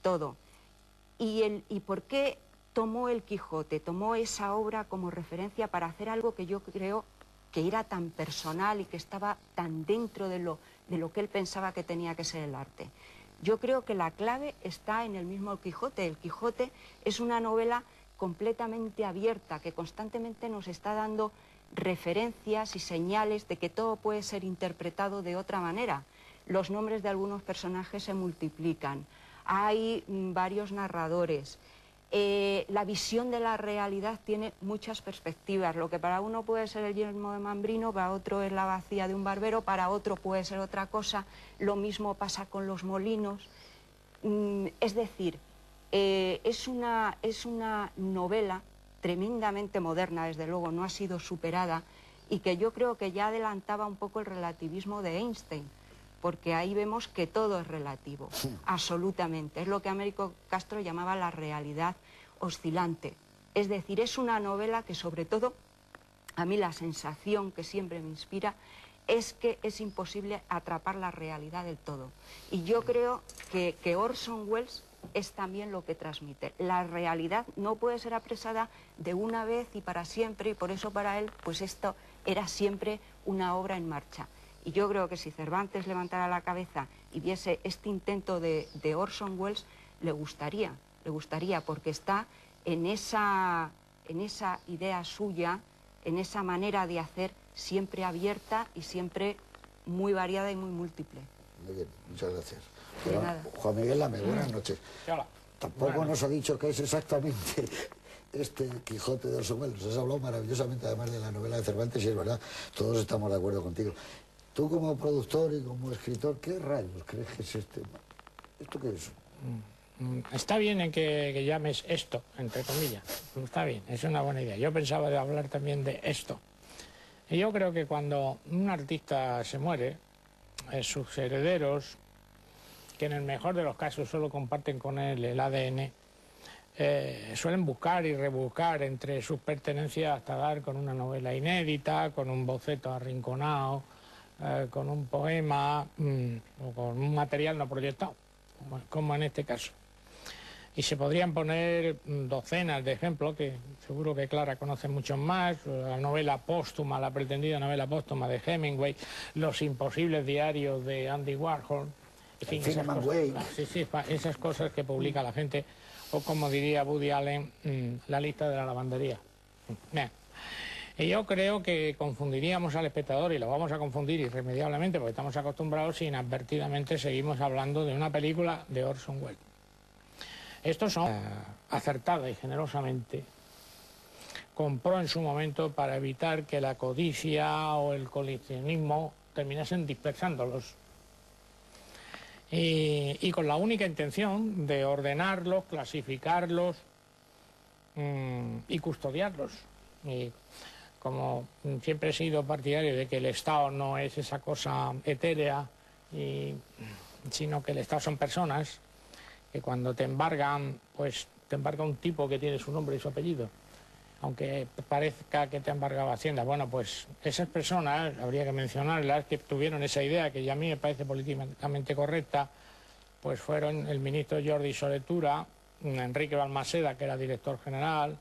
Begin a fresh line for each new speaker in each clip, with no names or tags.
todo. ¿Y por qué tomó el Quijote? Tomó esa obra como referencia para hacer algo que yo creo que era tan personal y que estaba tan dentro de lo que él pensaba que tenía que ser el arte. Yo creo que la clave está en el mismo Quijote. El Quijote es una novela completamente abierta, que constantemente nos está dando referencias y señales de que todo puede ser interpretado de otra manera. Los nombres de algunos personajes se multiplican, hay varios narradores, la visión de la realidad tiene muchas perspectivas. Lo que para uno puede ser el yelmo de Mambrino, para otro es la bacía de un barbero, para otro puede ser otra cosa. Lo mismo pasa con los molinos. Es decir, es una novela tremendamente moderna, desde luego, no ha sido superada, y que yo creo que ya adelantaba un poco el relativismo de Einstein, porque ahí vemos que todo es relativo, absolutamente. Es lo que Américo Castro llamaba la realidad oscilante. Es decir, es una novela que, sobre todo, a mí la sensación que siempre me inspira es que es imposible atrapar la realidad del todo. Y yo creo que Orson Welles es también lo que transmite. La realidad no puede ser apresada de una vez y para siempre, y por eso para él, pues esto era siempre una obra en marcha. Y yo creo que si Cervantes levantara la cabeza y viese este intento de Orson Welles, le gustaría, porque está en esa idea suya, en esa manera de hacer siempre abierta y siempre muy variada y muy múltiple.
Muy bien, muchas gracias.
De nada.
Juan Miguel Lame, buenas noches.
Hola.
Tampoco nos ha dicho qué es exactamente este Quijote de Orson Welles. Nos has hablado maravillosamente además de la novela de Cervantes y es verdad, todos estamos de acuerdo contigo. Tú como productor y como escritor, ¿qué rayos crees que es este? ¿Esto qué es?
Está bien en que llames esto, entre comillas. Está bien, es una buena idea. Yo pensaba de hablar también de esto. Y yo creo que cuando un artista se muere, sus herederos, que en el mejor de los casos solo comparten con él el ADN, suelen buscar y rebuscar entre sus pertenencias hasta dar con una novela inédita, con un boceto arrinconado, con un poema o con un material no proyectado, como en este caso. Y se podrían poner docenas de ejemplos, que seguro que Clara conoce muchos más, la novela póstuma, la pretendida novela póstuma de Hemingway, los imposibles diarios de Andy Warhol, en fin, esas cosas que publica la gente, o como diría Woody Allen, la lista de la lavandería. Bien. Y yo creo que confundiríamos al espectador, y lo vamos a confundir irremediablemente porque estamos acostumbrados, si inadvertidamente seguimos hablando de una película de Orson Welles. Estos son acertada y generosamente compró en su momento para evitar que la codicia o el coleccionismo terminasen dispersándolos. Y con la única intención de ordenarlos, clasificarlos y custodiarlos. Y como siempre he sido partidario de que el Estado no es esa cosa etérea, sino que el Estado son personas, que cuando te embargan, pues te embarga un tipo que tiene su nombre y su apellido, aunque parezca que te embargaba Hacienda. Bueno, pues esas personas, habría que mencionarlas, que tuvieron esa idea, que ya a mí me parece políticamente correcta, pues fueron el ministro Jordi Soletura, Enrique Balmaseda, que era director general,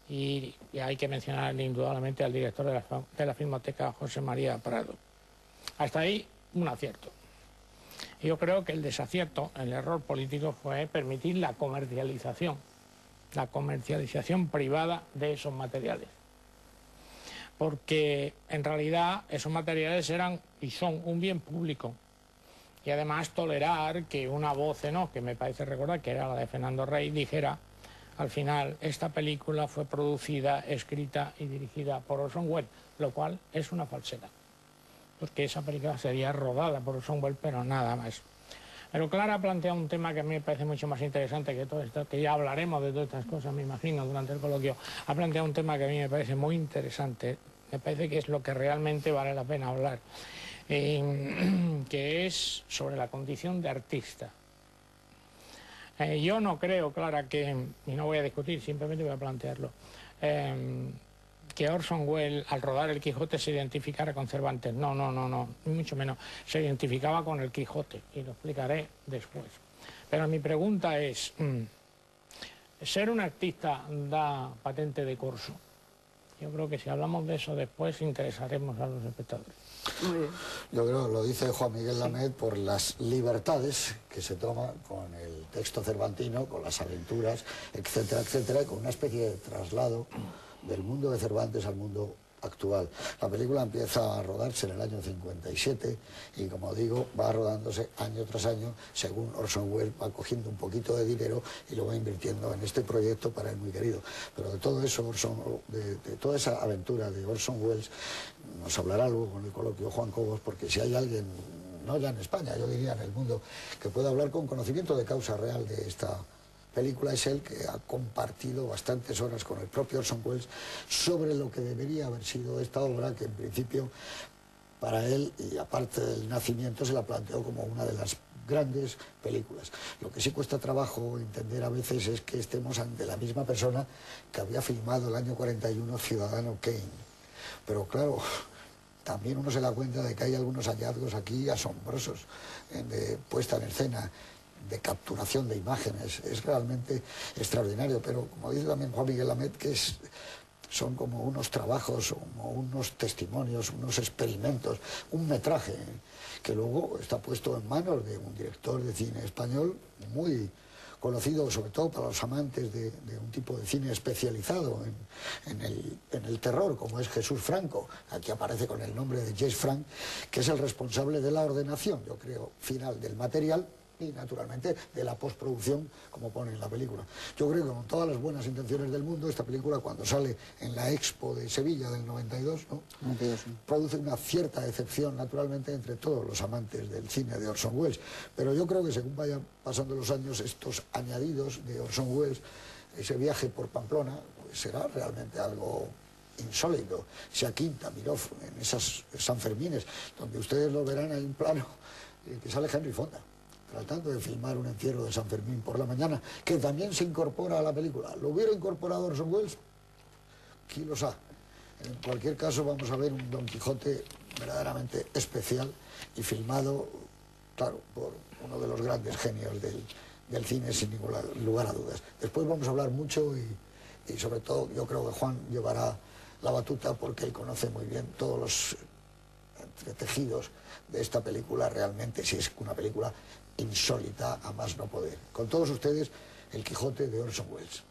y hay que mencionar indudablemente al director de la Filmoteca, José María Prado. Hasta ahí, un acierto. Yo creo que el desacierto, el error político, fue permitir la comercialización privada de esos materiales. Porque en realidad esos materiales eran y son un bien público. Y además tolerar que una voz en off, que me parece recordar que era la de Fernando Rey, dijera: al final, esta película fue producida, escrita y dirigida por Orson Welles, lo cual es una falsedad. Porque esa película sería rodada por Orson Welles, pero nada más. Pero Clara plantea un tema que a mí me parece mucho más interesante que todo esto, que ya hablaremos de todas estas cosas, me imagino, durante el coloquio. Ha planteado un tema que a mí me parece muy interesante, me parece que es lo que realmente vale la pena hablar, que es sobre la condición de artista. Yo no creo, Clara, y no voy a discutir, simplemente voy a plantearlo, que Orson Welles, al rodar el Quijote, se identificara con Cervantes. No, ni mucho menos. Se identificaba con el Quijote, y lo explicaré después. Pero mi pregunta es, ¿ser un artista da patente de corso? Yo creo que si hablamos de eso después interesaremos a los espectadores.
Muy bien.
Yo creo, lo dice Juan Miguel Lamet, por las libertades que se toma con el texto cervantino, con las aventuras, etcétera, etcétera, y con una especie de traslado del mundo de Cervantes al mundo actual. La película empieza a rodarse en el año 57 y, como digo, va rodándose año tras año según Orson Welles va cogiendo un poquito de dinero y lo va invirtiendo en este proyecto para el muy querido. Pero de todo eso, de toda esa aventura de Orson Welles, nos hablará luego con el coloquio Juan Cobos, porque si hay alguien, no ya en España, yo diría en el mundo, que pueda hablar con conocimiento de causa real de esta película, es él, que ha compartido bastantes horas con el propio Orson Welles sobre lo que debería haber sido esta obra, que en principio para él, y aparte del nacimiento, se la planteó como una de las grandes películas. Lo que sí cuesta trabajo entender a veces es que estemos ante la misma persona que había filmado el año 41 Ciudadano Kane. Pero claro, también uno se da cuenta de que hay algunos hallazgos aquí asombrosos de puesta en escena, de capturación de imágenes. Es realmente extraordinario, pero como dice también Juan Miguel Lamet, que son como unos trabajos, como unos testimonios, unos experimentos, un metraje que luego está puesto en manos de un director de cine español muy conocido, sobre todo para los amantes de un tipo de cine especializado en el terror, como es Jesús Franco. Aquí aparece con el nombre de Jess Frank, que es el responsable de la ordenación, yo creo, final del material, y naturalmente de la postproducción, como pone en la película. Yo creo que con todas las buenas intenciones del mundo, esta película, cuando sale en la Expo de Sevilla del 92, ¿no? 92, sí, produce una cierta decepción, naturalmente, entre todos los amantes del cine de Orson Welles. Pero yo creo que según vayan pasando los años, estos añadidos de Orson Welles, ese viaje por Pamplona, pues será realmente algo insólito. Esa quinta Miró, en esas Sanfermines, donde ustedes lo verán, hay un plano que sale Henry Fonda tratando de filmar un entierro de San Fermín por la mañana, que también se incorpora a la película. ¿Lo hubiera incorporado Orson Welles? ¿Quién lo sabe? En cualquier caso, vamos a ver un Don Quijote verdaderamente especial y filmado, claro, por uno de los grandes genios del cine, sin ningún lugar a dudas. Después vamos a hablar mucho y sobre todo yo creo que Juan llevará la batuta, porque él conoce muy bien todos los entretejidos de esta película. Realmente sí es una película insólita a más no poder. Con todos ustedes, El Quijote de Orson Welles.